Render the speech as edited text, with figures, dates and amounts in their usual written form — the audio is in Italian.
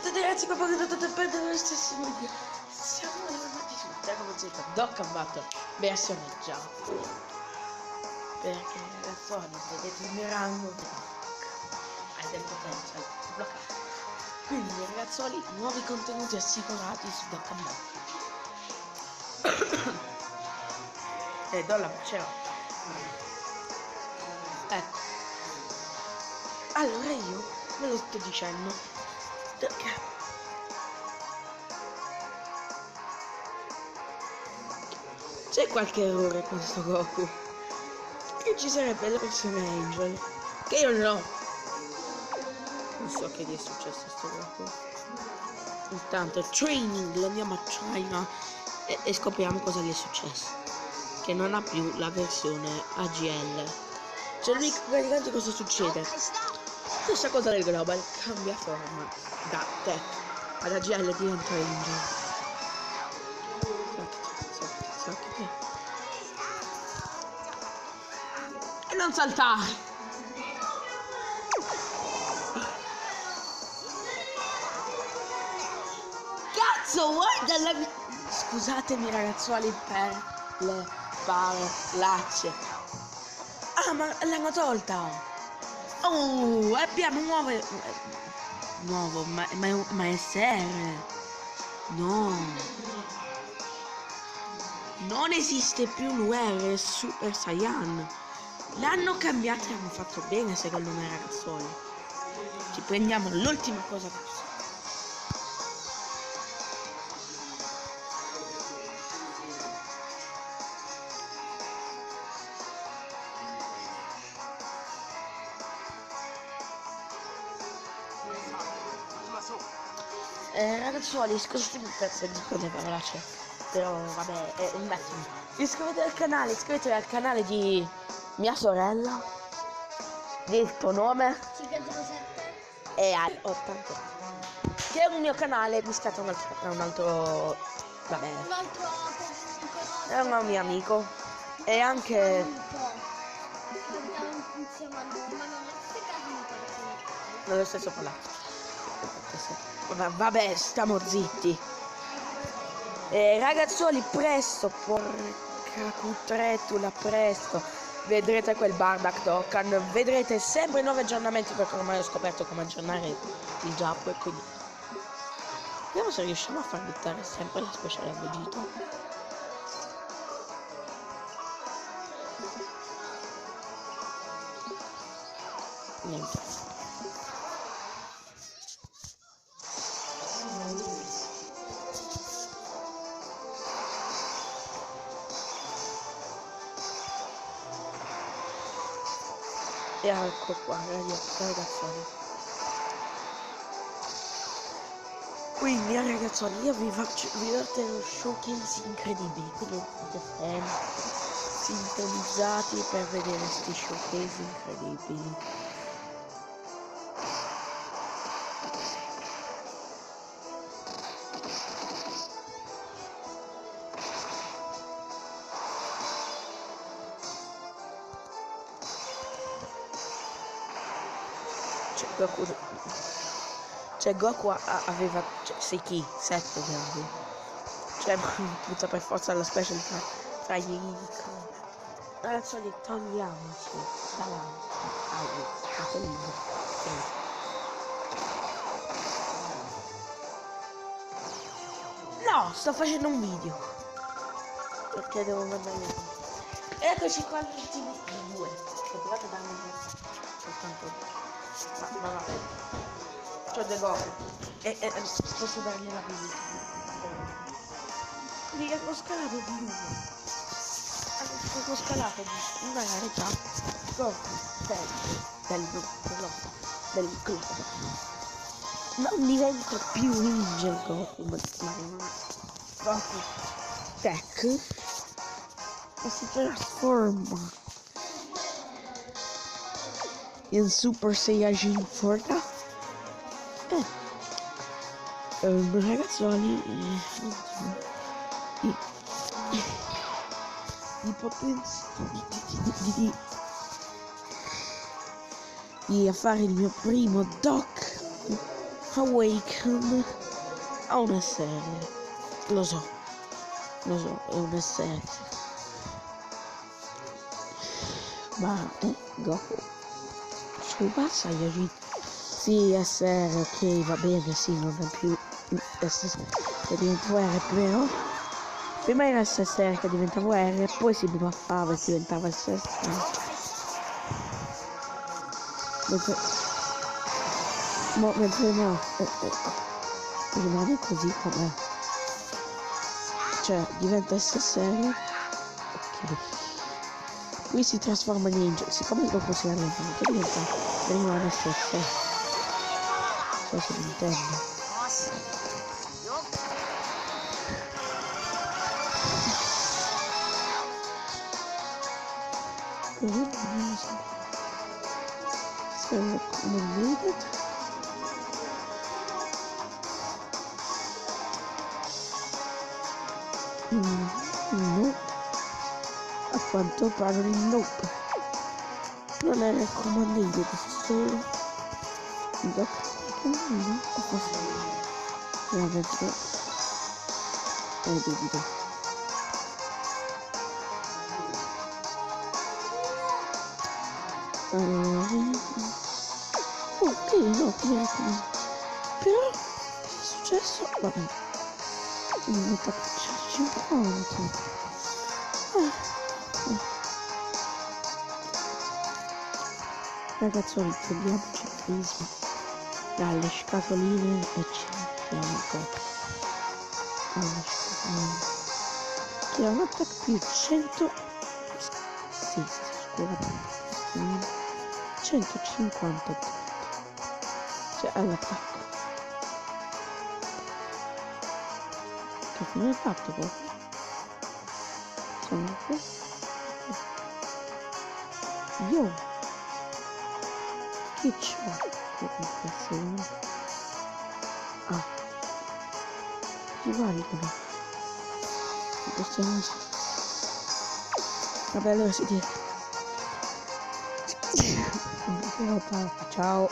Aspettate ragazzi, qua potete perdere lo stesso video. Siamo arrivati su Dragon Z Dokkan Battle versione Jump. Perché ragazzoni, vedete il mio rango hai del potenziale bloccato. Quindi ragazzoli, nuovi contenuti assicurati su Dokkan Battle. E do la voce. Ecco. Allora io ve lo sto dicendo perché c'è qualche errore con sto Goku, che ci sarebbe la versione Angel che io non ho. Non so che gli è successo a sto Goku. Intanto training, andiamo a China e scopriamo cosa gli è successo, che non ha più la versione AGL. Cioè lui praticamente cosa succede? Stessa cosa del Global, cambia forma da Tech ad AGL, diventa Angel. E non saltare! Cazzo, guarda la... Scusatemi ragazzuoli per le parolacce. Ah, ma l'hanno tolta! Oh, abbiamo nuovo, ma è SR. No, non esiste più l'UR Super Saiyan. L'hanno cambiato e hanno fatto bene secondo me ragazzoli. Ci prendiamo l'ultima cosa che c'è. Ragazzuoli, scusatemi il pezzo di quelle parolacce, però vabbè, un attimo. Iscrivetevi al canale di mia sorella, del tuo nome e al 80, che è un mio canale mischiato a un altro, vabbè, è un mio amico e anche nello stesso palazzo. Vabbè, stiamo zitti. Ragazzuoli, presto, porca cutretula, presto vedrete quel Bardock Dokkan, vedrete sempre nuovi aggiornamenti, perché ormai ho scoperto come aggiornare il Giappo e quindi vediamo se riusciamo a far buttare sempre la speciale Vegeta. Niente. E ecco qua ragazzoni. Quindi ragazzoni, io vi do uno showcase incredibile, quindi state sintonizzati per vedere questi showcase incredibili. Goku aveva 6 kg, 7 gradi. Cioè butta per forza la special tra gli ragazzi, togliamoci no, sto facendo un video perché devo mandare. Eccoci qua l'ultimo 2. Potevate darmi soltanto ma c'ho del Goku e posso dargli la visita. Mica ho scalato di 1. Ho scalato di una rarità Goku del globo. Non diventa più Angel Goku, ma Goku Tech e si trasforma in Super Saiyajin Forza. Ragazzoli, di potenza di fare il mio primo doc Awaken ha un SR. Lo so, è un SR. Ma Goku Super Saiyajin. Sì, SR, ok, va bene, sì, non è più che diventava R, però prima era SSR che diventava R, poi si buffava e diventava SSR. Mentre no, rimane così com'è. Cioè, diventa SSR. Ok. Qui si trasforma in Angel. Siccome dopo si allena, che diventa? Rimane SSR. So se mi intendo. So accommodated. No. A quanto pare no. Non è raccomandabile solo veramente è dubbio. Allora ok, no, mi raccomando. Però è successo, vabbè, mi metto a cacciare 50. Ragazzoli, prendiamoci il prisma dalle scatoline e ci mettiamo qua alle scatoline che ha un attacco più 100 sì, scusa 150 cioè all'attacco che fine hai fatto qua? Sono qui io che c'ho comunicazione ci valgono possiamo vabbè allora si dice ciao